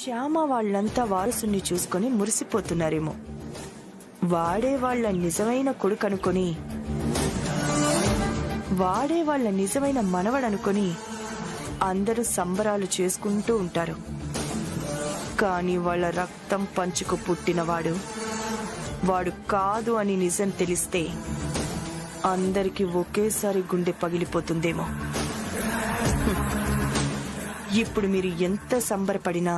శ్యామ వాళ్ళంతా వారసుని చూసుకొని మురిసిపోతున్నారేమో. వాడే వాళ్ళ నిజమైన కొడుకనుకొని, వాడే వాళ్ళ నిజమైన మనవడనుకొని అందరూ సంబరాలు చేసుకుంటూ ఉంటారు. కానీ వాళ్ళ రక్తం పంచుకు పుట్టినవాడు వాడు కాదు అని నిజం తెలిస్తే అందరికీ ఒకేసారి గుండె పగిలిపోతుందేమో. ఇప్పుడు మీరు ఎంత సంబరపడినా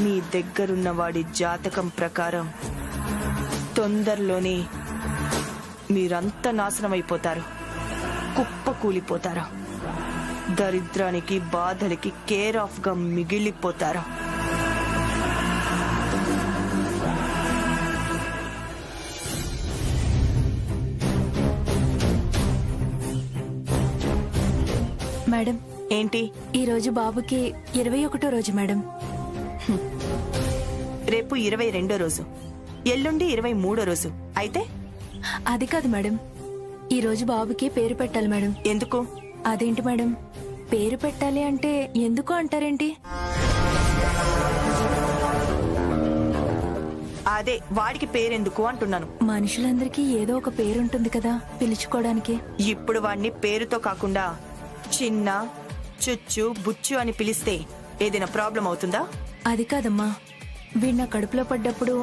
మీ దగ్గరున్న వాడి జాతకం ప్రకారం తొందరలోనే మీరంతా నాశనమైపోతారు, కుప్ప కూలిపోతారు, దరిద్రానికి బాధలకి కేర్ ఆఫ్ గా మిగిలిపోతారు. మేడం, ఏంటి? ఈ రోజు బాబుకి 21వ రోజు మేడం. రేపు 22వ రోజు, ఎల్లుండి 23వ రోజు. అయితే అది కాదు మేడం, ఈ రోజు బాబుకి పేరు పెట్టాలి మేడం. ఎందుకు? అదేంటి మేడం, పేరు పెట్టాలి అంటే ఎందుకు అంటారేంటి? అదే వాడికి పేరెందుకు అంటున్నాను. మనుషులందరికీ ఏదో ఒక పేరుంటుంది కదా పిలుచుకోవడానికి. ఇప్పుడు వాడిని పేరుతో కాకుండా చిన్న, చుచ్చు, బుచ్చు అని పిలిస్తే ఏదైనా ప్రాబ్లం అవుతుందా? అది కాదమ్మా, వీడు నా కడుపులో పడ్డప్పుడు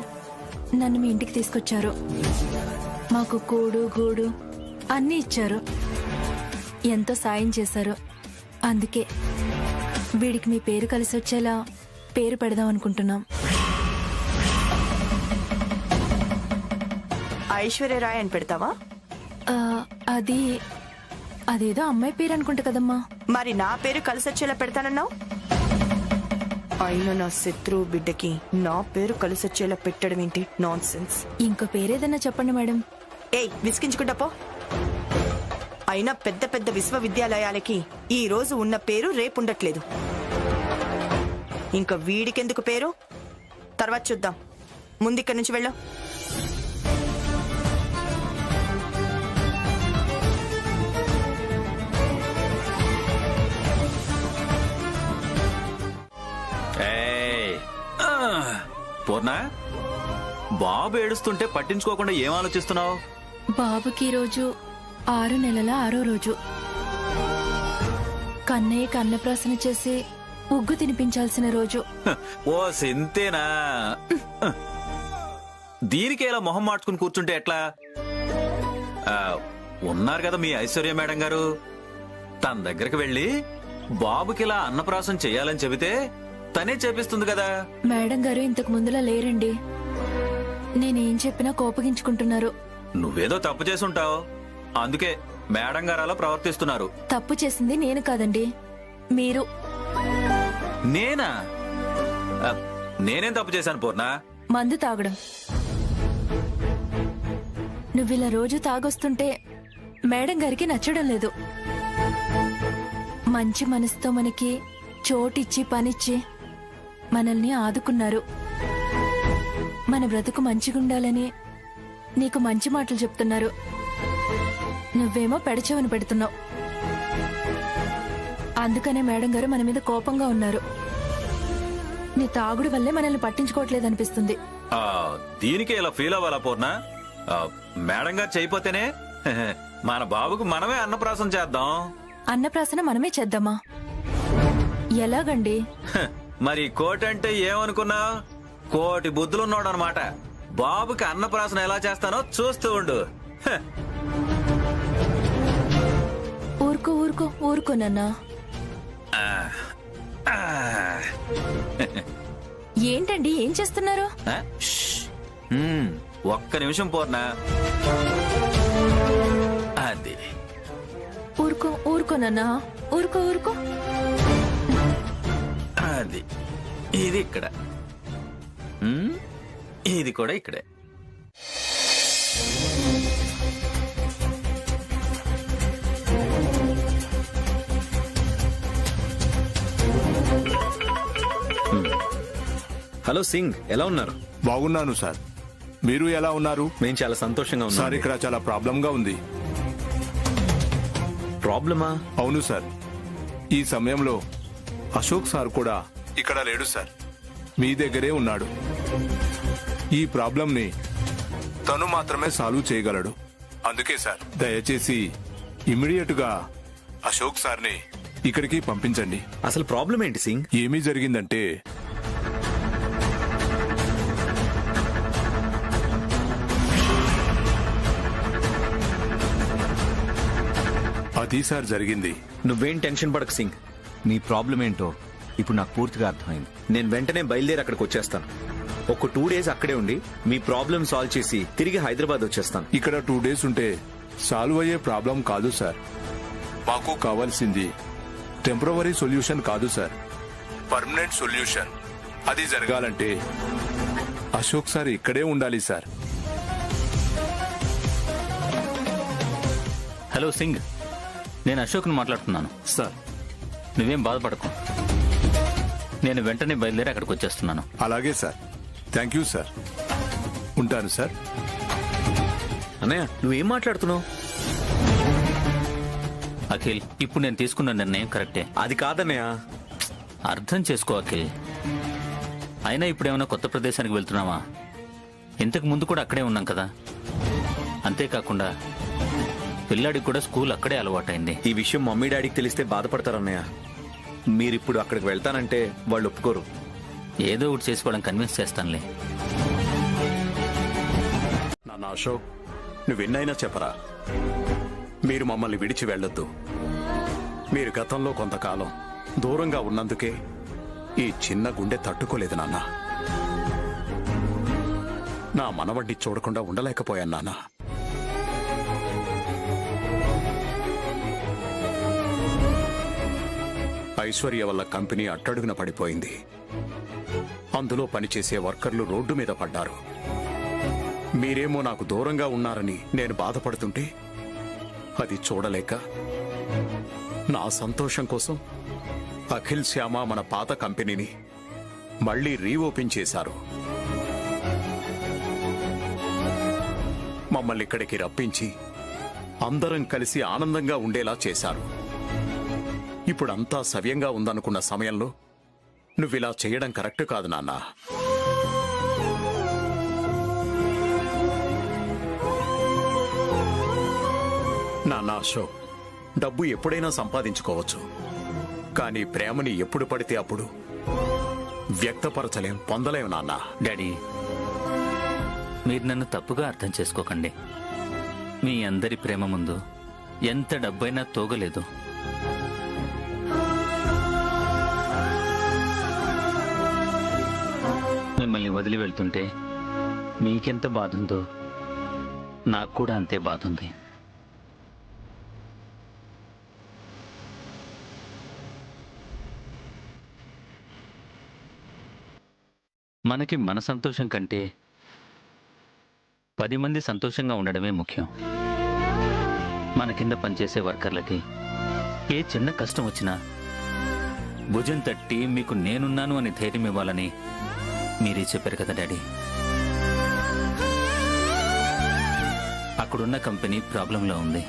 నన్ను మీ ఇంటికి తీసుకొచ్చారు. మాకు కూడు గూడు అన్నీ ఇచ్చారు, ఎంతో సాయం చేశారు. అందుకే వీడికి మీ పేరు కలిసి వచ్చేలా పేరు పెడదాం అనుకుంటున్నాం. ఐశ్వర్యరాయ్ అని పెడతావా? అదేదో అమ్మాయి పేరు అనుకుంటా కదమ్మా. మరి నా పేరు కలిసొచ్చేలా పెడతానన్నావు. అయినా నా శత్రువు బిడ్డకి నా పేరు కలిసొచ్చేలా పెట్టడం ఏంటి? Non sense. ఇంకో పేరేదన్నా చెప్పండి మేడం. ఏయ్, విసిగించుకుంటా పో. అయినా పెద్ద పెద్ద విశ్వవిద్యాలయాలకి ఈ రోజు ఉన్న పేరు రేపుండట్లేదు. ఇంకా వీడికెందుకు పేరు? తర్వాత చూద్దాం. ముందు ఇక్కడి నుంచి వెళ్ళు. పూర్ణ, బాబు ఏడుస్తుంటే పట్టించుకోకుండా ఏం ఆలోచిస్తున్నావు? బాబుకి ఈ రోజు 6 నెలల 6వ రోజు. కన్నయ్యకి అన్నప్రాసన చేసి ఉగ్గు తినిపించాల్సిన రోజు. ఓ సింతేనా? దీనికి ఇలా మొహం మార్చుకుని కూర్చుంటే ఎట్లా? ఉన్నారు కదా మీ ఐశ్వర్య మేడం గారు, తన దగ్గరికి వెళ్ళి బాబుకి ఇలా అన్నప్రాసన చెయ్యాలని చెబితే తనే చేపిస్తుంది కదా. మేడం గారు ఇంతకు ముందులా లేరండి. నేనేం చెప్పినా కోపగించుకుంటున్నారు. నువ్వేదో తప్పు చేసుంటావు, అందుకే మేడం గారు అలా ప్రవర్తిస్తున్నారు. తప్పు చేసింది నేను కాదండి, మీరు. నేనా? నేనేం తప్పు చేశాను పూర్ణ? మందు తాగడం. నువ్విలా రోజు తాగొస్తుంటే మేడం గారికి నచ్చడం లేదు. మంచి మనసుతో మనకి చోటిచ్చి పనిచ్చి మనల్ని ఆదుకున్నారు. మన బ్రతుకు మంచిగుండాలని నీకు మంచి మాటలు చెప్తున్నారు. నువ్వేమో పెడచెవని పెడుతున్నావు. అందుకనే మేడం గారు మన మీద కోపంగా ఉన్నారు. నీ తాగుడు వల్లే మనల్ని పట్టించుకోవట్లేదనిపిస్తుంది. దీనికి ఇలా ఫీల్ అవ్వాలా పూర్ణ? మేడం గారు చేయపోతేనే మన బాబుకు మనమే అన్నప్రాసం చేద్దాం. అన్నప్రాసన మనమే చేద్దామా? ఎలాగండి? మరి కోటి అంటే ఏమనుకున్నా? కోటి బుద్ధులున్నాడు అనమాట. బాబుకి అన్నప్రాసన ఎలా చేస్తానో చూస్తూ ఉండు. ఊరుకో ఊరుకో ఊరుకో నాన్నా. ఏంటండి, ఏం చేస్తున్నారు? ఒక్క నిమిషం పూర్ణ. అది ఊరుకో ఊరుకో నాన్నా, ఊరుకో ఊరుకో. అది ఇది ఇక్కడ, ఇది కూడా ఇక్కడే. హలో సింగ్, ఎలా ఉన్నారు? బాగున్నాను సార్, మీరు ఎలా ఉన్నారు? మేము చాలా సంతోషంగా ఉన్నాం సార్. ఇక్కడ చాలా ప్రాబ్లంగా ఉంది. ప్రాబ్లమా? అవును సార్, ఈ సమయంలో అశోక్ సార్ కూడా ఇక్కడ లేడు సార్. మీ దగ్గరే ఉన్నాడు. ఈ ప్రాబ్లంని తను మాత్రమే సాల్వ్ చేయగలడు. అందుకే సార్, దయచేసి ఇమ్మీడియట్ గా అశోక్ సార్ని ఇక్కడికి పంపించండి. అసలు ప్రాబ్లం ఏంటి సింగ్? ఏమీ జరిగిందంటే అది సార్ జరిగింది. నువ్వేం టెన్షన్ పడకు సింగ్. మీ ప్రాబ్లం ఏంటో ఇప్పుడు నాకు పూర్తిగా అర్థమైంది. నేను వెంటనే బయలుదేరి అక్కడికి వచ్చేస్తాను. ఒక 2 డేస్ అక్కడే ఉండి మీ ప్రాబ్లం సాల్వ్ చేసి తిరిగి హైదరాబాద్ వచ్చేస్తాను. ఇక్కడ 2 డేస్ ఉంటే సాల్వ్ అయ్యే ప్రాబ్లం కాదు సార్. మాకు కావాల్సింది టెంపరవరీ సొల్యూషన్ కాదు సార్, పర్మనెంట్ సొల్యూషన్. అది జరగాలంటే అశోక్ సార్ ఇక్కడే ఉండాలి సార్. హలో సింగ్, నేను అశోక్ని మాట్లాడుతున్నాను. సార్, నువ్వేం బాధపడకు, నేను వెంటనే బయలుదేరి అక్కడికి వచ్చేస్తున్నాను. అలాగే సార్. Thank you sir. ఉంటాను సార్. అన్నయ్య నువ్వేం మాట్లాడుతున్నావు? అఖిల్, ఇప్పుడు నేను తీసుకున్న నిర్ణయం కరెక్టే. అది కాదన్నయ్య. అర్థం చేసుకో అఖిల్. అయినా ఇప్పుడేమైనా కొత్త ప్రదేశానికి వెళ్తున్నావా? ఇంతకు ముందు కూడా అక్కడే ఉన్నాం కదా. అంతేకాకుండా పిల్లాడికి కూడా స్కూల్ అక్కడే అలవాటైంది. ఈ విషయం మమ్మీ డాడీకి తెలిస్తే బాధపడతారన్నయ్య. మీరిప్పుడు అక్కడికి వెళ్తానంటే వాళ్ళు ఒప్పుకోరు. ఏదో ఒకటి చేసి వాళ్ళని కన్విన్స్ చేస్తానులే. నాన్న అశోక్, నువ్వెన్నైనా చెప్పరా, మీరు మమ్మల్ని విడిచి వెళ్ళొద్దు. మీరు గతంలో కొంతకాలం దూరంగా ఉన్నందుకే ఈ చిన్న గుండె తట్టుకోలేదు నాన్న. నా మనవడ్ని చూడకుండా ఉండలేకపోయాను నాన్న. ఐశ్వర్య వల్ల కంపెనీ అట్టడుగున పడిపోయింది. అందులో పనిచేసే వర్కర్లు రోడ్డు మీద పడ్డారు. మీరేమో నాకు దూరంగా ఉన్నారని నేను బాధపడుతుంటే అది చూడలేక నా సంతోషం కోసం అఖిల్ శ్యామ మన పాత కంపెనీని మళ్లీ రీఓపెన్ చేశారు. మమ్మల్ని ఇక్కడికి రప్పించి అందరం కలిసి ఆనందంగా ఉండేలా చేశారు. ఇప్పుడంతా సవ్యంగా ఉందనుకున్న సమయంలో నువ్విలా చేయడం కరెక్ట్ కాదు నాన్న. నాన్న అశోక్, డబ్బు ఎప్పుడైనా సంపాదించుకోవచ్చు, కానీ ప్రేమని ఎప్పుడు పడితే అప్పుడు వ్యక్తపరచలేం, పొందలేం నాన్న. డాడీ, మీరు నన్ను తప్పుగా అర్థం చేసుకోకండి. మీ అందరి ప్రేమ ముందు ఎంత డబ్బైనా తోగలేదు. మిమ్మల్ని వదిలి వెళ్తుంటే మీకెంత బాధ ఉందో నాకు కూడా అంతే బాధ ఉంది. మనకి మన సంతోషం కంటే 10 మంది సంతోషంగా ఉండడమే ముఖ్యం. మన కింద పనిచేసే వర్కర్లకి ఏ చిన్న కష్టం వచ్చినా భుజం తట్టి మీకు నేనున్నాను అని ధైర్యం ఇవ్వాలని మీరే చెప్పారు కదా డాడీ. అక్కడున్న కంపెనీ ప్రాబ్లంలో ఉంది.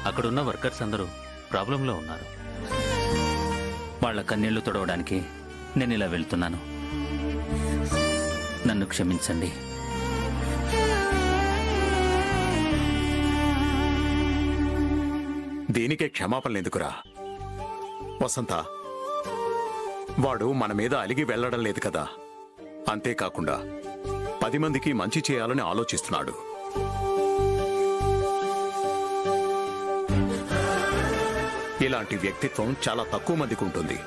అక్కడున్న వర్కర్స్ అందరూ ప్రాబ్లంలో ఉన్నారు. వాళ్ళ కన్నీళ్లు తొడవడానికి నేను ఇలా వెళ్తున్నాను. నన్ను క్షమించండి. దీనికే క్షమాపణలు ఎందుకురా వసంత? వాడు మన మీద అలిగి వెళ్లడం లేదు కదా. అంతేకాకుండా 10 మందికి మంచి చేయాలని ఆలోచిస్తున్నాడు. ఇలాంటి వ్యక్తిత్వం చాలా తక్కువ మందికి ఉంటుంది.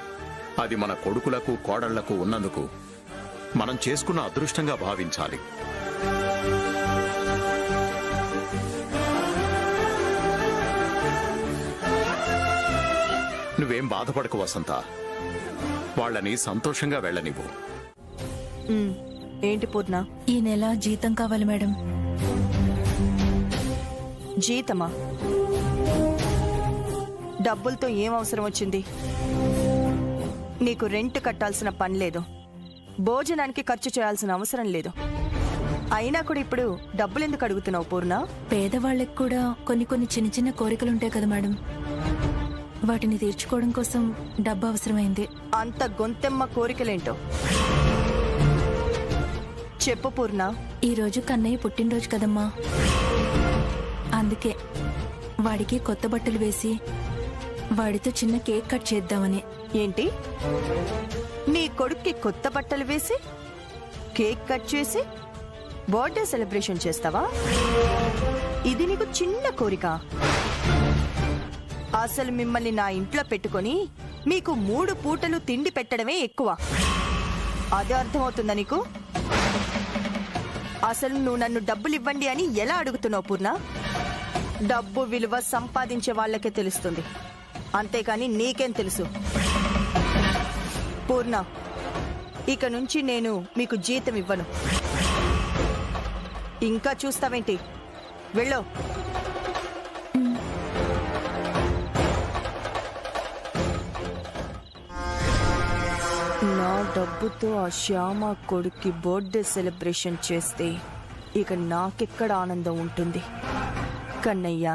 అది మన కొడుకులకు కోడళ్లకు ఉన్నందుకు మనం చేసుకున్న అదృష్టంగా భావించాలి. నువ్వేం బాధపడకు వసంత, వాళ్ళని సంతోషంగా వెళ్ళనివ్వు. ఏంటి పూర్ణ? ఈ నెల జీతం కావాలి మేడం. జీతమా? డబ్బులతో ఏం అవసరం వచ్చింది? నీకు రెంట్ కట్టాల్సిన పని లేదు, భోజనానికి ఖర్చు చేయాల్సిన అవసరం లేదు. అయినా కూడా ఇప్పుడు డబ్బులు ఎందుకు అడుగుతున్నావు పూర్ణ? పేదవాళ్ళకి కూడా కొన్ని చిన్న చిన్న కోరికలుంటాయి కదా మేడం, వాటిని తీర్చుకోవడం కోసం డబ్బు అవసరమైంది. అంత గొంతెమ్మ కోరికలేంటో చెప్పు పూర్ణ. ఈరోజు కన్నయ్య పుట్టినరోజు కదమ్మా, అందుకే వాడికి కొత్త బట్టలు వేసి వాడితో చిన్న కేక్ కట్ చేద్దామని. ఏంటి, నీ కొడుక్కి కొత్త బట్టలు వేసి కేక్ కట్ చేసి బర్త్డే సెలబ్రేషన్ చేస్తావా? ఇది నీకు చిన్న కోరిక? అసలు మిమ్మల్ని నా ఇంట్లో పెట్టుకొని మీకు 3 పూటలు తిండి పెట్టడమే ఎక్కువ. అదే అర్థమవుతుందా నీకు? అసలు నువ్వు నన్ను డబ్బులు ఇవ్వండి అని ఎలా అడుగుతున్నావు పూర్ణ? డబ్బు విలువ సంపాదించే వాళ్ళకే తెలుస్తుంది, అంతేకాని నీకేం తెలుసు? పూర్ణ, ఇక నుంచి నేను మీకు జీతం ఇవ్వను. ఇంకా చూస్తావేంటి? వెళ్ళు. నా డబ్బుతో ఆ శ్యామ కొడుక్కి బర్త్డే సెలబ్రేషన్ చేస్తే ఇక నాకెక్కడ ఆనందం ఉంటుంది? కన్నయ్య,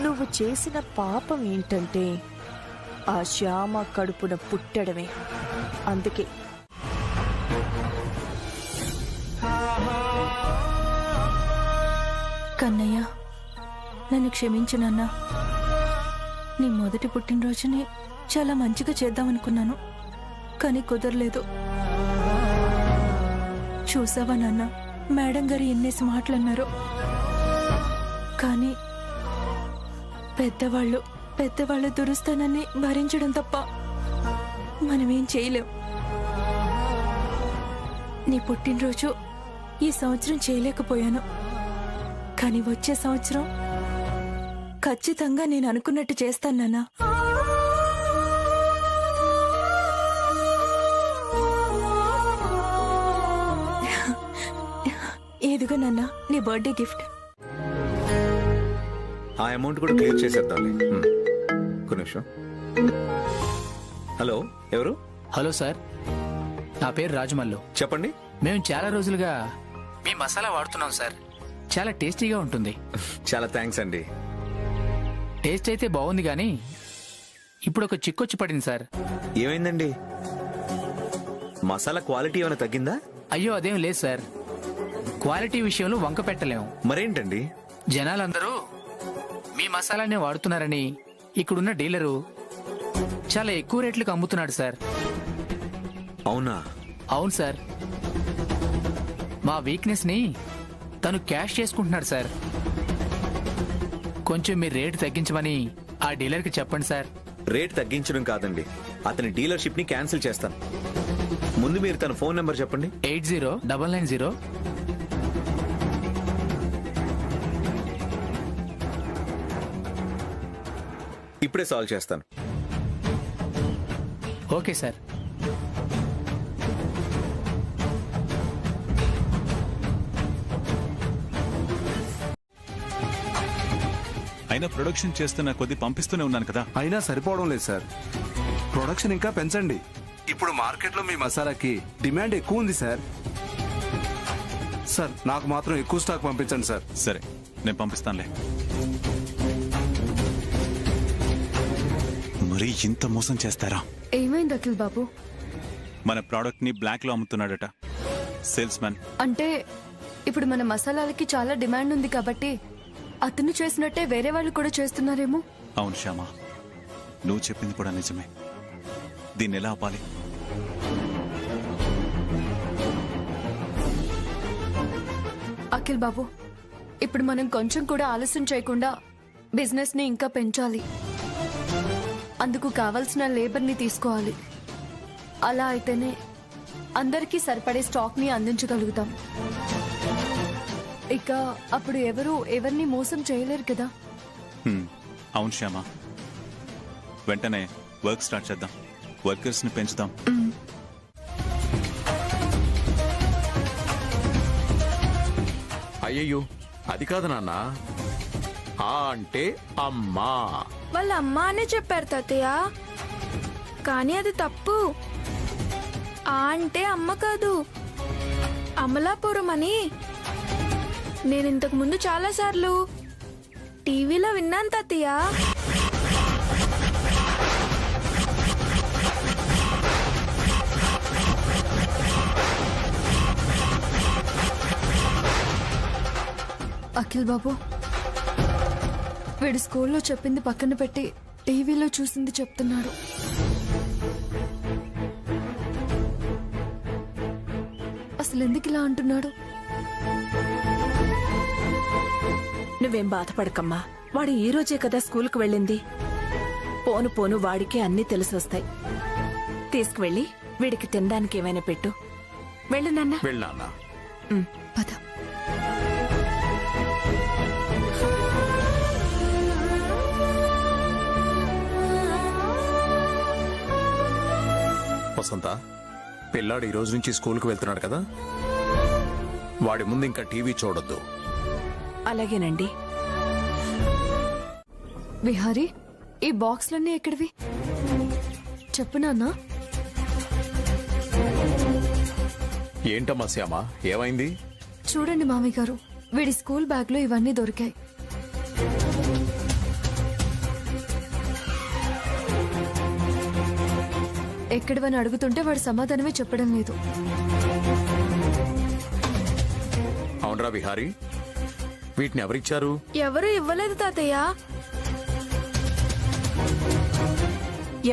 నువ్వు చేసిన పాపం ఏంటంటే ఆ శ్యామ కడుపున పుట్టడమే. అందుకే కన్నయ్య, నన్ను క్షమించు నాన్న. నీ మొదటి పుట్టినరోజుని చాలా మంచిగా చేద్దామనుకున్నాను, కానీ కుదరలేదు. చూసావా నాన్న, మేడం గారు ఎన్నేసి మాటలన్నారో. కానీ పెద్దవాళ్ళు దురుస్తానని భరించడం తప్ప మనమేం చేయలేం. నీ పుట్టినరోజు ఈ సంవత్సరం చేయలేకపోయాను, కానీ వచ్చే సంవత్సరం ఖచ్చితంగా నేను అనుకున్నట్టు చేస్తాను నాన్న. ఏదిగో నాన్న నీ బర్త్డే గిఫ్ట్. ఆ అమౌంట్ కూడా క్లియర్ చేసేద్దాంలే. ఒక నిమిషం. హలో, ఎవరు? హలో సార్, నా పేరు రాజమల్లు. చెప్పండి. మేము చాలా రోజులుగా మీ మసాలా వాడుతున్నాం సార్. చాలా టేస్టీగా ఉంటుంది. చాలా థ్యాంక్స్ అండి. టేస్ట్ అయితే బాగుంది, కానీ ఇప్పుడు ఒక చిక్కొచ్చి పడింది సార్. ఏమైందండి? మసాలా క్వాలిటీ ఏమైనా తగ్గిందా? అయ్యో అదేం లేదు సార్, క్వాలిటీ విషయంలో వంక పెట్టలేము. మరేంటండి? జనాలందరూ మీ మసాలానే వాడుతున్నారని ఇక్కడున్న డీలరు చాలా ఎక్కువ రేట్లకు అమ్ముతున్నాడు సార్. అవునా? అవును సార్, మా వీక్నెస్ ని తను క్యాష్ చేసుకుంటున్నాడు సార్. కొంచెం మీరు రేటు తగ్గించమని ఆ డీలర్కి చెప్పండి సార్. రేట్ తగ్గించడం కాదండి, అతని డీలర్షిప్ ని క్యాన్సిల్ చేస్తాను. ముందు మీరు తన ఫోన్ నెంబర్ చెప్పండి. 809990. ఇప్పుడే సాల్వ్ చేస్తాను. Okay sir. అయినా ప్రొడక్షన్ చేస్తున్న కొద్ది పంపిస్తూనే ఉన్నాను కదా. అయినా సరిపోవడం లేదు సార్. ప్రొడక్షన్ ఇంకా పెంచండి. ఇప్పుడు మార్కెట్లో మీ మసాలాకి డిమాండ్ ఎక్కువ ఉంది సార్. సార్, నాకు మాత్రం ఎక్కువ స్టాక్ పంపించండి సార్. సరే, నేను పంపిస్తానులే. మరి ఇంత మోసం చేస్తారా? ఏమైంది అఖిల్ బాబు? మన ప్రోడక్ట్ ని బ్లాక్ లో అమ్ముతున్నాడట సేల్స్ మ్యాన్. అంటే ఇప్పుడు మన మసాలాలకి చాలా డిమాండ్ ఉంది కాబట్టి అతను చేసినట్టే వేరే వాళ్ళు కూడా చేస్తున్నారేమో. అవును శ్యామ, నువ్వు చెప్పింది కూడా నిజమే. దీన్ని ఎలా ఆపాలి? అఖిల్ బాబు, ఇప్పుడు మనం కొంచెం కూడా ఆలస్యం చేయకుండా బిజినెస్ ని ఇంకా పెంచాలి. అందుకు కావలసిన లేబర్ ని తీసుకోవాలి. అలా అయితేనే అందరికీ సరిపడే స్టాక్ ని అందించగలుగుతాం. ఇక అప్పుడు ఎవరిని మోసం చేయలేరు కదా. అవును శ్యామ, వెంటనే వర్క్ స్టార్ట్ చేద్దాం. వర్కర్స్ ని పెంచుదాం. అయ్యయ్యో, అది కాదు నాన్న. ఆ అంటే అమ్మా. వాళ్ళ అమ్మ అనే చెప్పారు తాతయ్య, కానీ అది తప్పు. ఆ అంటే అమ్మ కాదు, అమలాపురం అని. నేను ఇంతకు ముందు చాలా సార్లు టీవీలో విన్నాను తాతయ్య. నిఖిల్ బాబు, వీడు స్కూల్లో చెప్పింది పక్కన పెట్టి టీవీలో చూసింది చెప్తున్నాడు. అసలు ఎందుకు ఇలా అంటున్నాడు? నువ్వేం బాధపడకమ్మా, వాడు ఈ రోజే కదా స్కూల్కి వెళ్ళింది. పోను పోను వాడికే అన్నీ తెలిసొస్తాయి. తీసుకువెళ్ళి వీడికి తినడానికి ఏమైనా పెట్టు. వెళ్ళు నాన్న. వెళ్ళానా? పద. వసంత, పిల్లాడు ఈ రోజు నుంచి స్కూల్కి వెళ్తున్నాడు కదా, వాడి ముందు ఇంకా టీవీ చూడొద్దు. అలాగేనండి. విహారీ, ఈ బాక్స్లన్నీ ఎక్కడివి చెప్పు నాన్నా. ఏంటమ్మా శ్యామ, ఏమైంది? చూడండి మామయ్య గారు, వీడి స్కూల్ బ్యాగ్ లో ఇవన్నీ దొరికాయి. ఎక్కడివని అడుగుతుంటే వాడు సమాధానమే చెప్పడం లేదు. అవునరా విహారీ, వీటిని ఎవరిచ్చారు? ఎవరు ఇవ్వలేదు తాతయ్య.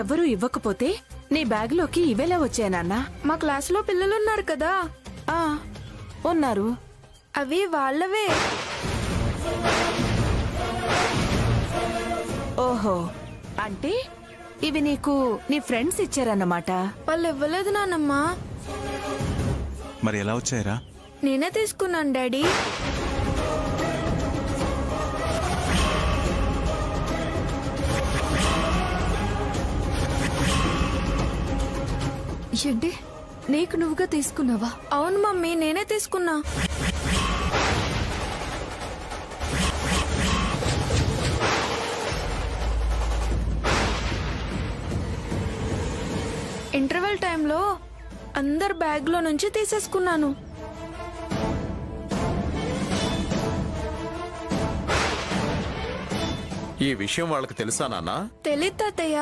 ఎవరూ ఇవ్వకపోతే నీ బ్యాగ్లోకి ఇవేలా వచ్చాయనన్నా? మా క్లాసులో పిల్లలున్నారు కదా, ఉన్నారు. అవి వాళ్ళవే. ఓహో, అంటే ఇవి నీకు నీ ఫ్రెండ్స్ ఇచ్చారన్నమాట. వాళ్ళు ఇవ్వలేదు నాన్నమ్మా. మరి ఎలా వచ్చాయరా? నేనే తీసుకున్నాను డాడీ. ఏంటి, నీకు నువ్వుగా తీసుకున్నావా? అవును మమ్మీ, నేనే తీసుకున్నా. ఇంటర్వెల్ టైంలో అందరి బ్యాగ్ లో నుంచి తీసేసుకున్నాను. ఈ విషయం వాళ్ళకి తెలుసా నాన్న? తెలీదు తాతయ్య.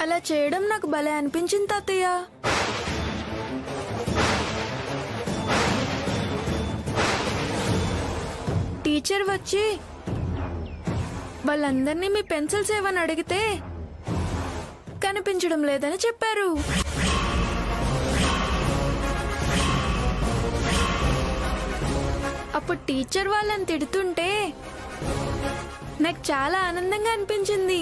అలా చేయడం నాకు భలే అనిపించింది తాతయ్య. టీచర్ వచ్చి వాళ్ళందరినీ మీ పెన్సిల్స్ ఏవని అడిగితే కనిపించడం లేదని చెప్పారు. అప్పుడు టీచర్ వాళ్ళని తిడుతుంటే నాకు చాలా ఆనందంగా అనిపించింది.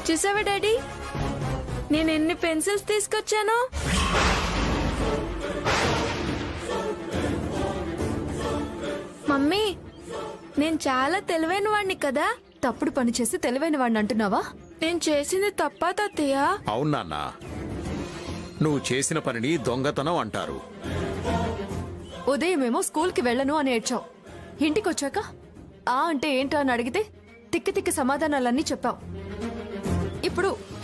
చూసావా డాడీ, నేను ఎన్ని పెన్సిల్స్ తీసుకొచ్చాను? మమ్మీ, నేను చాలా తెలివైన వాడిని కదా. తప్పుడు పని చేసి తెలివైన వాడిని అంటున్నావా? నేను చేసింది తప్పా తాతయ్య? అవును నాన్న, నువ్వు చేసిన పనిని దొంగతనం అంటారు. ఉదయమేమో స్కూల్కి వెళ్ళను అని ఏడ్చావు. ఇంటికొచ్చాక అంటే ఏంటో అని అడిగితే తిక్కి తిక్కి సమాధానాలన్నీ చెప్పావు.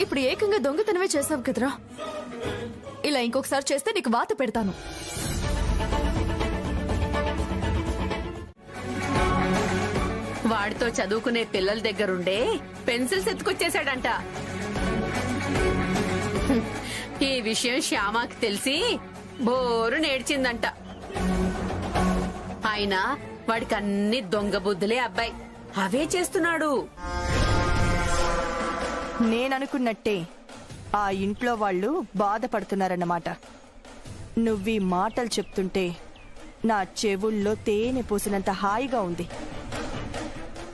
ఇప్పుడు ఏకంగా దొంగతనమే చేసావు కదరా. ఇలా ఇంకొకసారి చేస్తే నీకు వాత పెడతాను. వాడితో చదువుకునే పిల్లల దగ్గరుండే పెన్సిల్స్ ఎత్తుకొచ్చేశాడంట. ఈ విషయం శ్యామకి తెలిసి బోరు నేడ్చిందంట. అయినా వాడికి అన్ని దొంగ బుద్ధులే అబ్బాయి, అవే చేస్తున్నాడు. నేననుకున్నట్టే ఆ ఇంట్లో వాళ్ళు బాధపడుతున్నారన్నమాట. నువ్వీ మాటలు చెప్తుంటే నా చెవుల్లో తేనె పూసినంత హాయిగా ఉంది.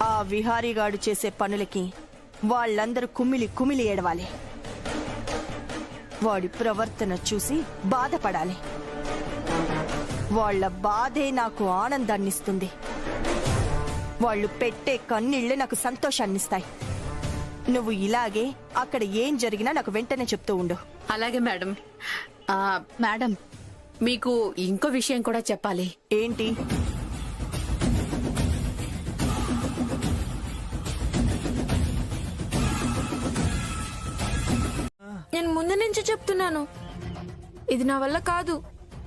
ఆ విహారీగాడు చేసే పనులకి వాళ్ళందరూ కుమిలి కుమిలి ఏడవాలి. వాడి ప్రవర్తన చూసి బాధపడాలి. వాళ్ళ బాధే నాకు ఆనందాన్నిస్తుంది. వాళ్ళు పెట్టే కన్నీళ్లే నాకు సంతోషాన్నిస్తాయి. నువ్వు ఇలాగే అక్కడ ఏం జరిగినా నాకు వెంటనే చెప్తూ ఉండు. అలాగే మేడం. మేడం, మీకు ఇంకో విషయం కూడా చెప్పాలి. ఏంటి? నేను ముందు నుంచి చెప్తున్నాను, ఇది నా వల్ల కాదు.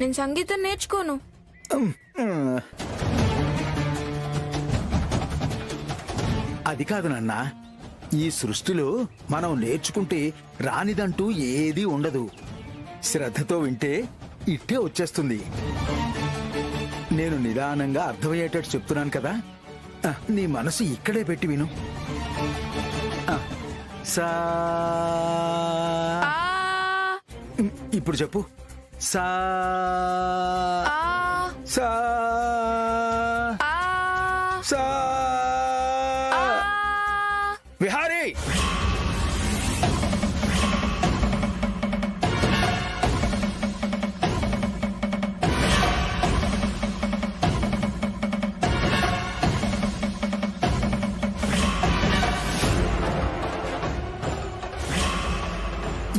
నేను సంగీతం నేర్చుకోను. అది కాదు నాన్నా, ఈ సృష్టిలో మనం నేర్చుకుంటే రానిదంటూ ఏదీ ఉండదు. శ్రద్ధతో వింటే ఇట్టే వచ్చేస్తుంది. నేను నిదానంగా అర్థమయ్యేటట్టు చెప్తున్నాను కదా, నీ మనసు ఇక్కడే పెట్టి విను. సా ఇప్పుడు చెప్పు. సా సా సా విహారీ.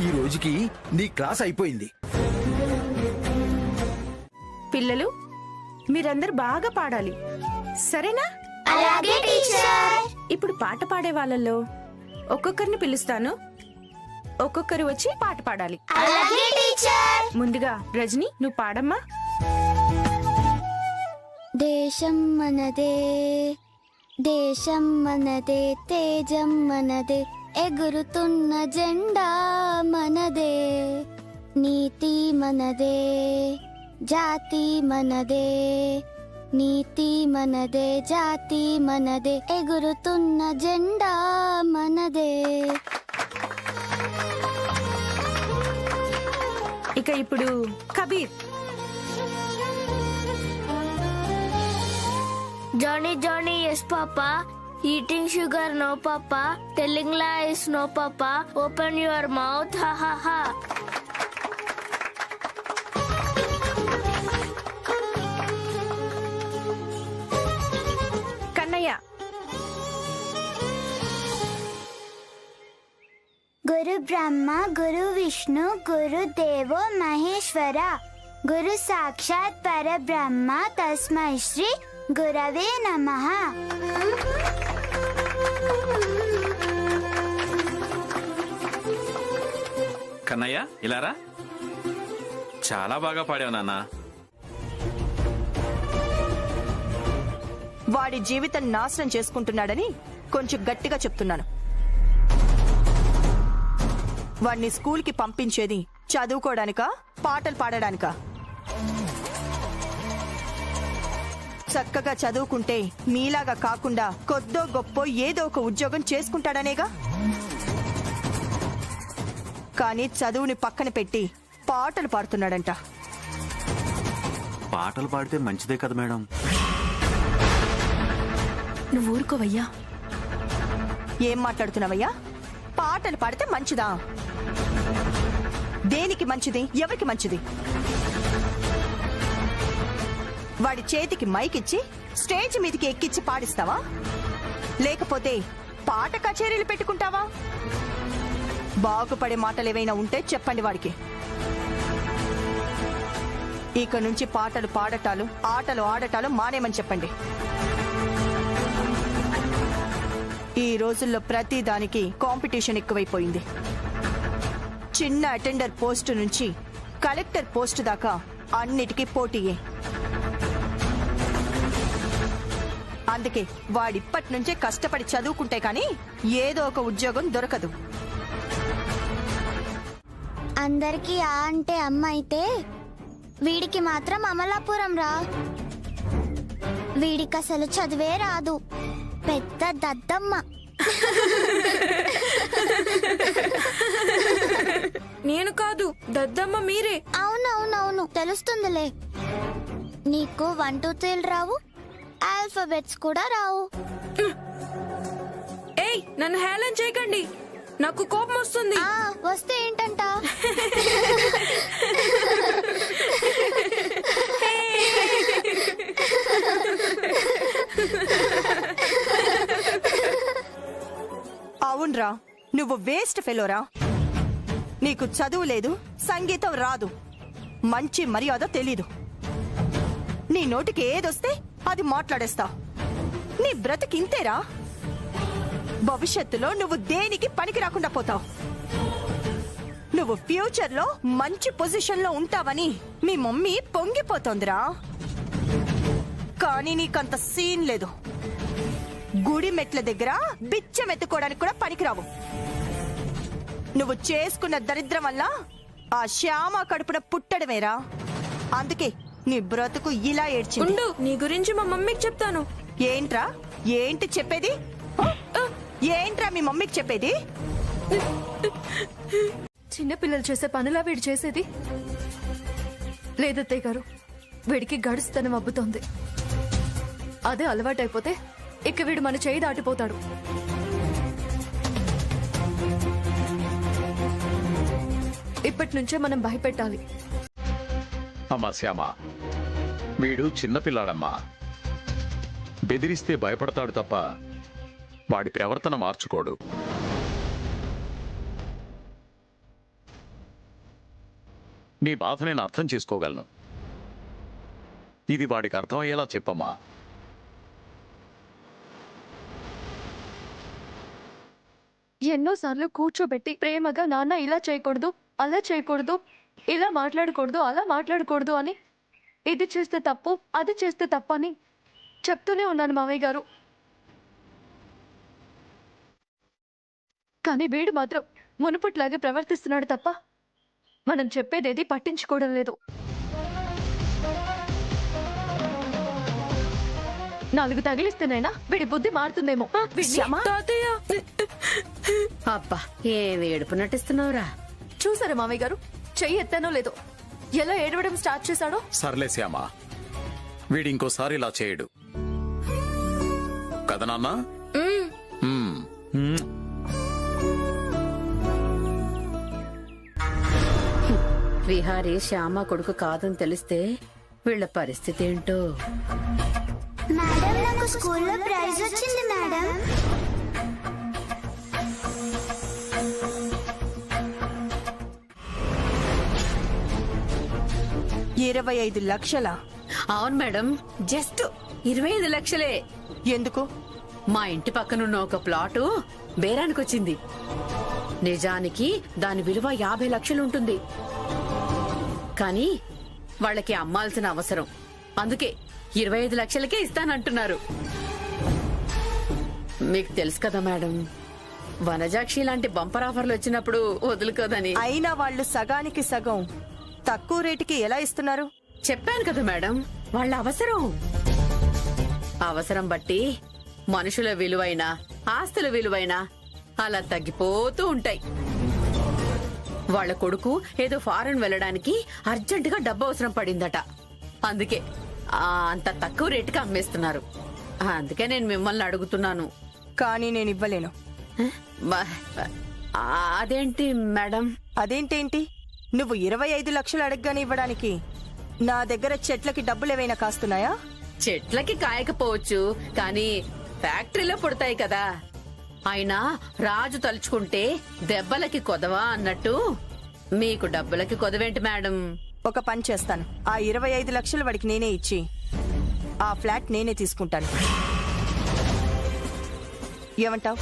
ఈ రోజుకి నీ క్లాస్ అయిపోయింది. పిల్లలు, మీరందరూ బాగా పాడాలి, సరేనా? అలాగే టీచర్. ఇప్పుడు పాట పాడే వాళ్ళల్లో ఒక్కొక్కరిని పిలుస్తాను, ఒక్కొక్కరు వచ్చి పాట పాడాలి. అలాగే టీచర్. ముందుగా రజని, నువ్వు పాడమ్మా. దేశం మనదే, దేశం మనదే, తేజం మనదే, ఎగురుతున్న జెండా మనదే, నీతి మనదే, జాతి మనదే, నీతి మనదే, జాతి మనదే, ఎగురుతున్న జెండా మనదే. ఇక ఇప్పుడు Kabir. Johnny, Johnny, yes, Papa. Eating sugar, no, Papa. Telling lies, no, Papa. Open your mouth, ha, ha, ha. Kannayya. గురు బ్రహ్మ, గురు విష్ణు, గురు దేవో మహేశ్వర, గురు సాక్షాత్ పరబ్రహ్మ, తస్మై శ్రీ గురవే నమః. కన్నయ్య, ఇలారా. చాలా బాగా పాడావు నాన్న. వాడి జీవితం నాశనం చేసుకుంటున్నాడని కొంచెం గట్టిగా చెప్తున్నాను. వాడిని స్కూల్కి పంపించేది చదువుకోవడానికా, పాటలు పాడడానికా? చక్కగా చదువుకుంటే మీలాగా కాకుండా కొద్దో గొప్పో ఏదో ఒక ఉద్యోగం చేసుకుంటాడనేగా. కానీ చదువుని పక్కన పెట్టి పాటలు పాడుతున్నాడంట. పాటలు పాడితే మంచిదే కదా మేడం. నువ్వు ఊరుకోవయ్యా. ఏం మాట్లాడుతున్నావయ్యా? పాటలు పాడితే మంచిదా? దేనికి మంచిది? ఎవరికి మంచిది? వాడి చేతికి మైక్ ఇచ్చి స్టేజ్ మీదకి ఎక్కించి పాడిస్తావా, లేకపోతే పాట కచేరీలు పెట్టుకుంటావా? బాగుపడే మాటలు ఏవైనా ఉంటే చెప్పండి వాడికి. ఇక నుంచి పాటలు పాడటాలు, ఆటలు ఆడటాలు మానేమని చెప్పండి. ఈ రోజుల్లో ప్రతి దానికి కాంపిటీషన్ ఎక్కువైపోయింది. చిన్న అటెండర్ పోస్టు నుంచి కలెక్టర్ పోస్టు దాకా అన్నిటికీ పోటీయే. అందుకే వాడిప్పటి నుంచే కష్టపడి చదువుకుంటే కానీ ఏదో ఒక ఉద్యోగం దొరకదు. అందరికీ ఆ అంటే అమ్మ అయితే వీడికి మాత్రం అమలాపురం రా. వీడికి అసలు చదివే రాదు, పెద్ద దద్దమ్మ. నేను కాదు, దద్దమ్మ మీరే. అవునవునవును, తెలుస్తుందిలే. నీకు 1 2 3 రావు, ఆల్ఫాబెట్స్ కూడా రావు. ఏయ్, నన్ను హేళన చేయకండి, నాకు కోపం వస్తుంది. వస్తే ఏంటంట? అవునరా, నువ్వు వేస్ట్ ఫెలోరా. నీకు చదువు లేదు, సంగీతం రాదు, మంచి మర్యాద తెలీదు. నీ నోటికి ఏదొస్తే అది మాట్లాడేస్తా. నీ బ్రతికింతేరా. భవిష్యత్తులో నువ్వు దేనికి పనికి రాకుండా పోతావు. నువ్వు ఫ్యూచర్లో మంచి పొజిషన్లో ఉంటావని మీ మమ్మీ పొంగిపోతోందిరా. కానీ నీకంత సీన్ లేదు. గుడి మెట్ల దగ్గర బిచ్చం ఎత్తుకోవడానికి కూడా పనికిరావు. నువ్వు చేసుకున్న దరిద్రం వల్ల ఆ శ్యామ కడుపున పుట్టడమేరా. అందుకే నీ బ్రతుకు ఇలా ఏడ్చింది. నీ గురించి మా మమ్మీకి చెప్తాను. ఏంట్రా ఏంటి చెప్పేది? ఏంట్రా మీ మమ్మీకి చెప్పేది? చిన్నపిల్లలు చేసే పనులా వీడు చేసేది? లేదత్తయ్య గారు, వీడికి గడుస్తనం అబ్బుతోంది. అదే అలవాటైపోతే ఇక వీడు మన చేయి దాటిపోతాడు. ఇప్పటి నుంచే మనం భయపెట్టాలి. అమ్మా శ్యామ, వీడు చిన్నపిల్లాడమ్మా. బెదిరిస్తే భయపడతాడు తప్ప వాడి ప్రవర్తన మార్చుకోడు. నీ బాధ నేను అర్థం చేసుకోగలను. ఇది వాడికి అర్థమయ్యేలా చెప్పమ్మా. ఎన్నోసార్లు కూర్చోబెట్టి ప్రేమగా నాన్న ఇలా చేయకూడదు, అలా చేయకూడదు, ఇలా మాట్లాడకూడదు, అలా మాట్లాడకూడదు అని, ఇది చేస్తే తప్పు, అది చేస్తే తప్పు అని చెప్తూనే ఉన్నాను మావయ్య గారు. కానీ వీడు మాత్రం మునుపట్లాగే ప్రవర్తిస్తున్నాడు తప్ప మనం చెప్పేదేది పట్టించుకోవడం లేదు. 4 తగిలిస్తేనైనా వీడి బుద్ధి మారుతుందేమో. అబ్బా, ఏమి ఏడుపు నటిస్తున్నావురా? చూసారా మావయ్య గారు, చెయ్యి ఎత్తానో లేదో ఎలా ఏడవడం స్టార్ట్ చేశాడో. సర్లే శ్యామ, వీడి ఇంకోసారి ఇలా చేయడు కదా నాన్న? విహారీ శ్యామ కొడుకు కాదని తెలిస్తే వీళ్ళ పరిస్థితి ఏంటో. మేడం, నాకు స్కూల్లో ప్రైజ్ వచ్చింది మేడం. $25 లక్షలా? అవును మేడం, జస్ట్ 25 లక్షలే. ఎందుకు? మా ఇంటి పక్కనున్న ఒక ప్లాటు బేరానికి వచ్చింది. నిజానికి దాని విలువ 50 లక్షలు ఉంటుంది. కానీ వాళ్ళకి అమ్మాల్సిన అవసరం, అందుకే 25 లక్షలకే ఇస్తానంటున్నారు. మీకు తెలుసు కదా మేడం, వనజాక్షి లాంటి బంపర్ ఆఫర్లు వచ్చినప్పుడు వదులుకోదని. అయినా వాళ్ళు సగానికి సగం తక్కువ రేటుకి ఎలా ఇస్తున్నారు? చెప్పాను కదా మేడం, వాళ్ళ అవసరం. అవసరం బట్టి మనుషుల విలువైన, ఆస్తుల విలువైన అలా తగ్గిపోతూ ఉంటాయి. వాళ్ళ కొడుకు ఏదో ఫారెన్ వెళ్ళడానికి అర్జెంటుగా డబ్బు అవసరం పడిందట. అందుకే అంత తక్కువ రేటుకి అమ్మేస్తున్నారు. అందుకే నేను మిమ్మల్ని అడుగుతున్నాను. కానీ నేను ఇవ్వలేను. అదేంటి మేడం? అదేంటేంటి? నువ్వు 25 లక్షలు అడగగానే ఇవ్వడానికి నా దగ్గర చెట్లకి డబ్బులు ఏవైనా కాస్తున్నాయా? చెట్లకి కాయకపోవచ్చు, కానీ ఫ్యాక్టరీలో పుడతాయి కదా. అయినా రాజు తలుచుకుంటే దెబ్బలకి కొదవా అన్నట్టు మీకు డబ్బులకి కొదవేంటి మేడం? ఒక పని చేస్తాను, ఆ 25 లక్షలు వాడికి నేనే ఇచ్చి ఆ ఫ్లాట్ నేనే తీసుకుంటాను. ఏమంటావ్?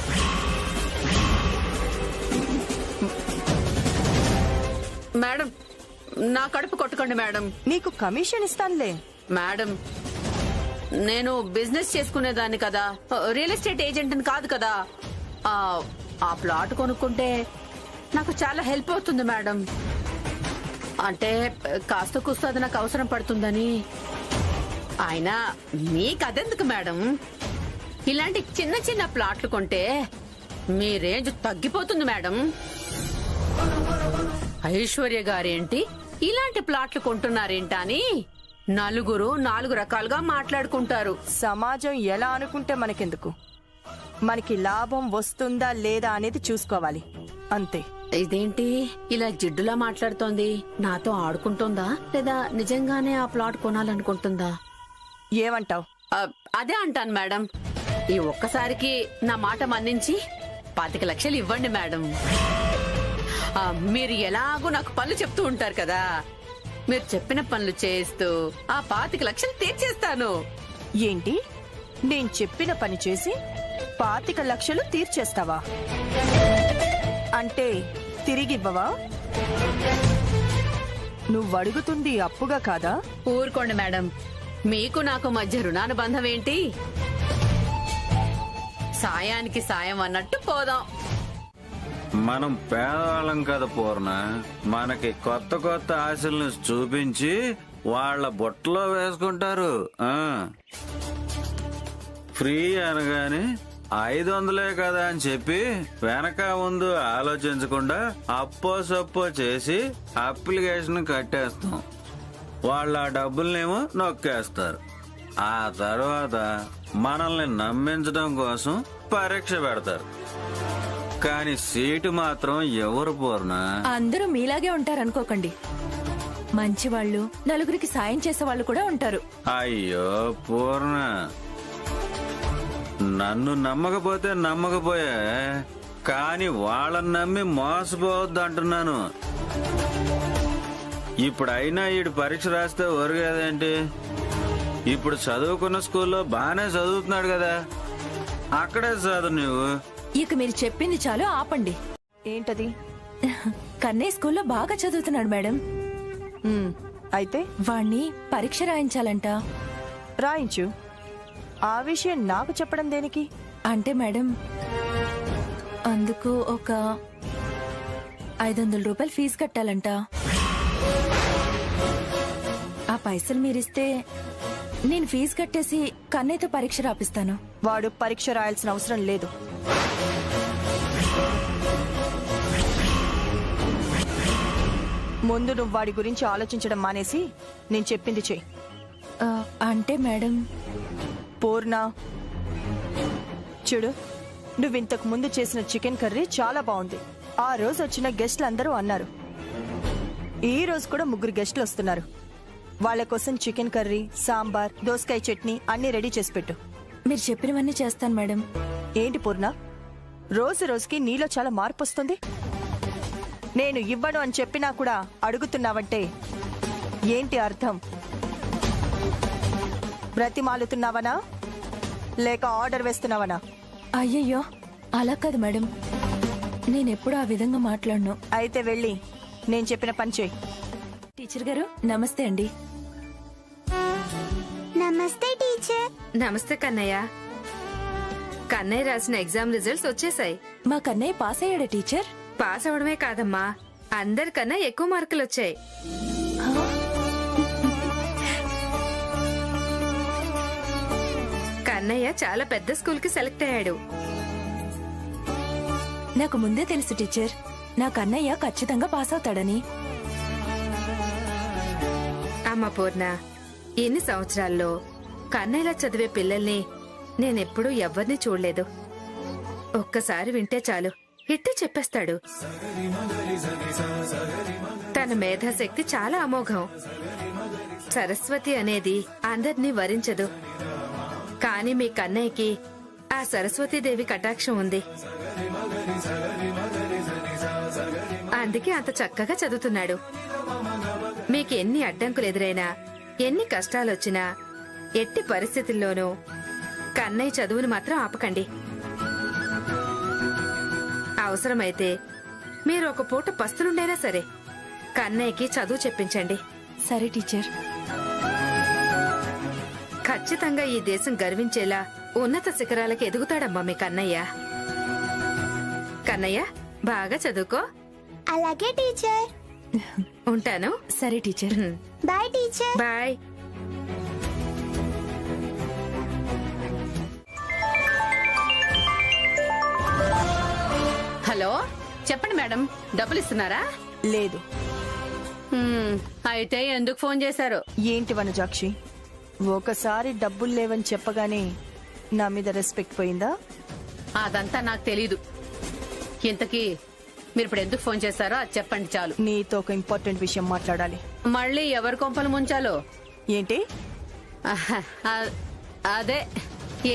మేడం, నా కడుపు కొట్టుకోండి మేడం. నీకు కమిషన్ ఇస్తానులే. మేడం, నేను బిజినెస్ చేసుకునేదాన్ని కదా, రియల్ ఎస్టేట్ ఏజెంట్ని కాదు కదా. ఆ ప్లాట్ కొనుక్కుంటే నాకు చాలా హెల్ప్ అవుతుంది మేడం. అంటే కాస్త కూస్తో అది నాకు అవసరం పడుతుందని. అయినా మీకు అదెందుకు మేడం? ఇలాంటి చిన్న చిన్న ప్లాట్లు కొంటే మీ రేంజ్ తగ్గిపోతుంది మేడం. ఐశ్వర్య గారేంటి ఇలాంటి ప్లాట్లు కొంటున్నారేంటా అని నలుగురు 4 రకాలుగా మాట్లాడుకుంటారు. సమాజం ఎలా అనుకుంటే మనకెందుకు? మనకి లాభం వస్తుందా లేదా అనేది చూసుకోవాలి, అంతే. ఇదేంటి ఇలా జిడ్డులా మాట్లాడుతోంది? నాతో ఆడుకుంటుందా లేదా నిజంగానే ఆ ప్లాట్ కొనాలనుకుంటుందా? ఏమంటావ్? అదే అంటాను మేడం. ఈ ఒక్కసారికి నా మాట మన్నించి 25 లక్షలు ఇవ్వండి మేడం. మీరు ఎలాగో నాకు పనులు చెప్తూ ఉంటారు కదా, మీరు చెప్పిన పనులు చేస్తూ ఆ 25 లక్షలు తీర్చేస్తాను. ఏంటి? నేను చెప్పిన పని చేసి 25 లక్షలు తీర్చేస్తావా? అంటే తిరిగివ్వవా? నువ్వడుగుతుంది అప్పుగా కాదా? ఊరుకోండి మేడం, మీకు నాకు మధ్య రుణానుబంధం ఏంటి? సాయానికి సాయం అన్నట్టు పోదాం. మనం పేదవాళ్ళం కదా పూర్ణ, మనకి కొత్త కొత్త ఆశల్ని చూపించి వాళ్ళ బుట్టలో వేసుకుంటారు. ఫ్రీ అనగానే 500 కదా అని చెప్పి వెనక ముందు ఆలోచించకుండా అప్పో సప్పో చేసి అప్లికేషన్ కట్టేస్తాం. వాళ్ళు ఆ డబ్బులనేమో నొక్కేస్తారు. ఆ తర్వాత మనల్ని నమ్మించడం కోసం పరీక్ష పెడతారు. కానీ సీటు మాత్రం ఎవరు పూర్ణ? అందరూ మీలాగే ఉంటారనుకోకండి. మంచి వాళ్ళు, నలుగురికి సాయం చేసే వాళ్ళు కూడా ఉంటారు. అయ్యో పూర్ణ, నన్ను నమ్మకపోతే నమ్మకపోయా, కానీ వాళ్ళని నమ్మి మోసపోవద్దు అంటున్నాను. ఇప్పుడైనా ఈడు పరీక్ష రాస్తే ఒరిగేదేంటి? ఇప్పుడు చదువుకున్న స్కూల్లో బానే చదువుతున్నాడు కదా, అక్కడే చదువు నువ్వు. ఇక మీరు చెప్పింది చాలు, ఆపండి. ఏంటది? కన్నయ్య స్కూల్లో బాగా చదువుతున్నాడు మేడం. అయితే వాణ్ణి పరీక్ష రాయించాలంట. రాయించు. ఆ విషయం నాకు చెప్పడం దేనికి? అంటే మేడం, అందుకు ఒక 500 రూపాయలు ఫీజు కట్టాలంట. ఆ పైసలు మీరిస్తే నేను ఫీజు కట్టేసి కన్నయ్యతో పరీక్ష రాపిస్తాను. వాడు పరీక్ష రాయాల్సిన అవసరం లేదు. ముందు నువ్వు వాడి గురించి ఆలోచించడం మానేసి నేను చెప్పింది చెయ్యి. అంటే మేడం, పూర్ణ చూడు, నువ్వింతకు ముందు చేసిన చికెన్ కర్రీ చాలా బాగుంది. ఆ రోజు వచ్చిన గెస్ట్లు అందరూ అన్నారు. ఈ రోజు కూడా 3 గెస్ట్లు వస్తున్నారు. వాళ్ళ కోసం చికెన్ కర్రీ, సాంబార్, దోసకాయ చట్నీ అన్ని రెడీ చేసి పెట్టు. మీరు చెప్పినవన్నీ చేస్తాను మేడం. ఏంటి పూర్ణ, రోజు రోజుకి నీలో చాలా మార్పు వస్తుంది. నేను ఇవ్వను అని చెప్పినా కూడా అడుగుతున్నావంటే ఏంటి అర్థం? బ్రతిమాలుతున్నావనా లేక ఆర్డర్ వేస్తున్నావనా? అయ్యయ్యో, అలా కాదు మేడం, నేనెప్పుడు ఆ విధంగా మాట్లాడను. అయితే వెళ్ళి నేను చెప్పిన పని చేయి. టీచర్ గారు నమస్తే అండి. నమస్తే టీచర్. నమస్తే కన్నయ్య. కన్నయ్య రాసిన ఎగ్జామ్ రిజల్ట్స్ వచ్చేసాయి. మా కన్నయ్య పాస్ అయ్యాడా టీచర్? పాస్ అవడమే కాదమ్మా, అందరికన్నా ఎక్కువ మార్కులు వచ్చాయి. కన్నయ్య చాలా పెద్ద స్కూల్ కి సెలెక్ట్ అయ్యాడు. నాకు ముందే తెలుసు టీచర్, నా కన్నయ్య ఖచ్చితంగా పాస్ అవుతాడని. అమ్మ పూర్ణ, ఎన్ని సంవత్సరాల్లో కన్నయ్యలా చదివే పిల్లల్ని నేనెప్పుడూ ఎవ్వరినీ చూడలేదు. ఒక్కసారి వింటే చాలు, ఇట్టే చెప్పేస్తాడు. తన మేధాశక్తి చాలా అమోఘం. సరస్వతి అనేది అందర్నీ వరించదు, కానీ మీ కన్నయ్యకి ఆ సరస్వతీదేవి కటాక్షం ఉంది. అందుకే అంత చక్కగా చదువుతున్నాడు. మీకు ఎన్ని అడ్డంకులు ఎదురైనా, ఎన్ని కష్టాలొచ్చినా, ఎట్టి పరిస్థితుల్లోనూ కన్నయ్య చదువును మాత్రం ఆపకండి. అవసరమైతే మీరు ఒక పూట పస్తులుండైనా సరే కన్నయ్యకి చదువు చెప్పించండి. సరే టీచర్. ఖచ్చితంగా ఈ దేశం గర్వించేలా ఉన్నత శిఖరాలకి ఎదుగుతాడమ్మా మీ కన్నయ్య. కన్నయ్య, బాగా చదువుకో. అలాగే టీచర్. ఉంటాను. సరే teacher. Bye teacher. Bye. Hello, చెప్పండి మేడం, డబ్బులు ఇస్తున్నారా? లేదు. అయితే ఎందుకు ఫోన్ చేశారు? ఏంటి వనజాక్షి, ఒకసారి డబ్బులు లేవని చెప్పగానే నా మీద రెస్పెక్ట్ పోయిందా? అదంతా నాకు తెలీదు. ఇంతకీ మీరు ఇప్పుడు ఎందుకు ఫోన్ చేశారో అది చెప్పండి చాలు. నీతో ఒక ఇంపార్టెంట్ విషయం మాట్లాడాలి. మళ్ళీ ఎవరి కొంపలు ముంచాలో? ఏంటి? అదే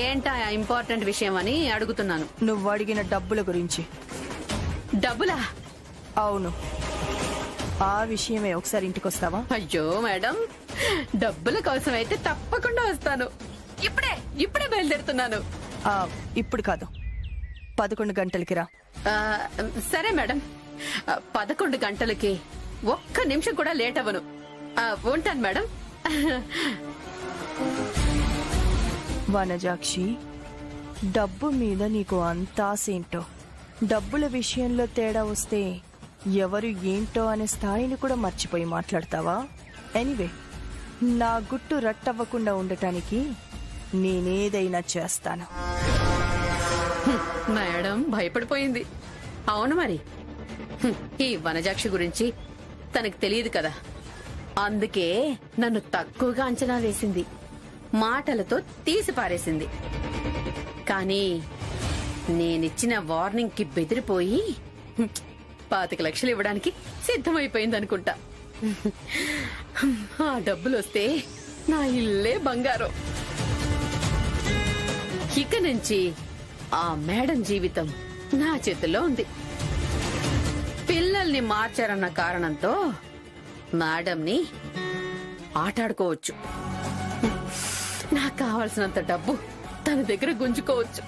ఏంటా ఇంపార్టెంట్ విషయం అని అడుగుతున్నాను. నువ్వు అడిగిన డబ్బుల గురించి. డబ్బులా? అవును. ఆ విషయమే, ఒకసారి ఇంటికి వస్తావా? అయ్యో మేడం, డబ్బుల కోసం అయితే తప్పకుండా వస్తాను. ఇప్పుడే బయలుదేరుతున్నాను. ఇప్పుడు కాదు, 11 గంటలకి రా. సరే మేడం, 11 గంటలకి ఒక్క నిమిషం కూడా లేట్ అవ్వను. ఉంటాను మేడం. వనజాక్షి, డబ్బు మీద నీకు అంత ఆశ ఏంటో, డబ్బుల విషయంలో తేడా వస్తే ఎవరు ఏంటో అనే స్థాయిని కూడా మర్చిపోయి మాట్లాడతావా? ఎనీవే, నా గుట్టు రట్టవ్వకుండా ఉండటానికి నేనేదైనా చేస్తాను. మేడం భయపడిపోయింది. అవును మరి, ఈ వనజాక్షి గురించి తనకు తెలియదు కదా, అందుకే నన్ను తక్కువగా అంచనా వేసింది, మాటలతో తీసి పారేసింది. కానీ నేనిచ్చిన వార్నింగ్ కి బెదిరిపోయి 25 లక్షలు ఇవ్వడానికి సిద్ధమైపోయింది అనుకుంటా. ఆ డబ్బులొస్తే నా ఇల్లే బంగారం. ఇక నుంచి ఆ మేడం జీవితం నా చేతుల్లో ఉంది. పిల్లల్ని మార్చారన్న కారణంతో మేడంని ఆటాడుకోవచ్చు. నాకు కావలసినంత డబ్బు తన దగ్గర గుంజుకోవచ్చు.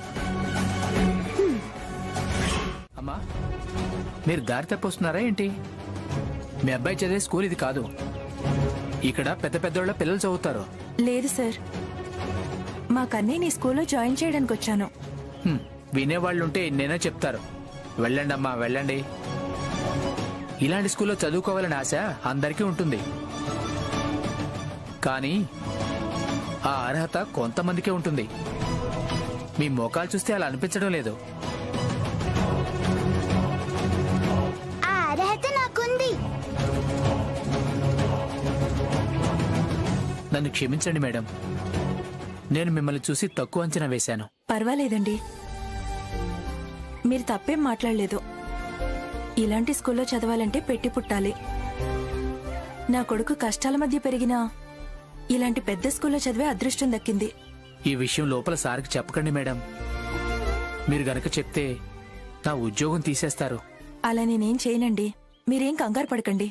అమ్మా, మీరు దారి తప్పొస్తున్నారా ఏంటి? మీ అబ్బాయి చదివే స్కూల్ ఇది కాదు. ఇక్కడ పెద్ద పెద్దోళ్ళ పిల్లలు చదువుతారు. లేదు సార్, మా కన్నయ్య నీ స్కూల్లో జాయిన్ చేయడానికి వచ్చాను. వినేవాళ్ళుంటే ఎన్నైనా చెప్తారు. వెళ్ళండి అమ్మా, వెళ్ళండి. ఇలాంటి స్కూల్లో చదువుకోవాలని ఆశ అందరికీ ఉంటుంది, కానీ ఆ అర్హత కొంతమందికే ఉంటుంది. మీ మోకాలు చూస్తే అలా అనిపించడం లేదు. ఆ అర్హత నాకుంది. నన్ను క్షమించండి మేడం, నేను మిమ్మల్ని చూసి తక్కువ అంచనా వేశాను. పర్వాలేదండి, మీరు తప్పేం మాట్లాడలేదు. ఇలాంటి స్కూల్లో చదవాలంటే పెట్టి పుట్టాలి. నా కొడుకు కష్టాల మధ్య పెరిగినా ఇలాంటి పెద్ద స్కూల్లో చదివే అదృష్టం దక్కింది. ఈ విషయం లోపల సార్కి చెప్పకండి మేడం. మీరు గనక చెప్తే నా ఉద్యోగం తీసేస్తారు. అలా నేనేం చేయనండి, మీరేం కంగారు పడకండి.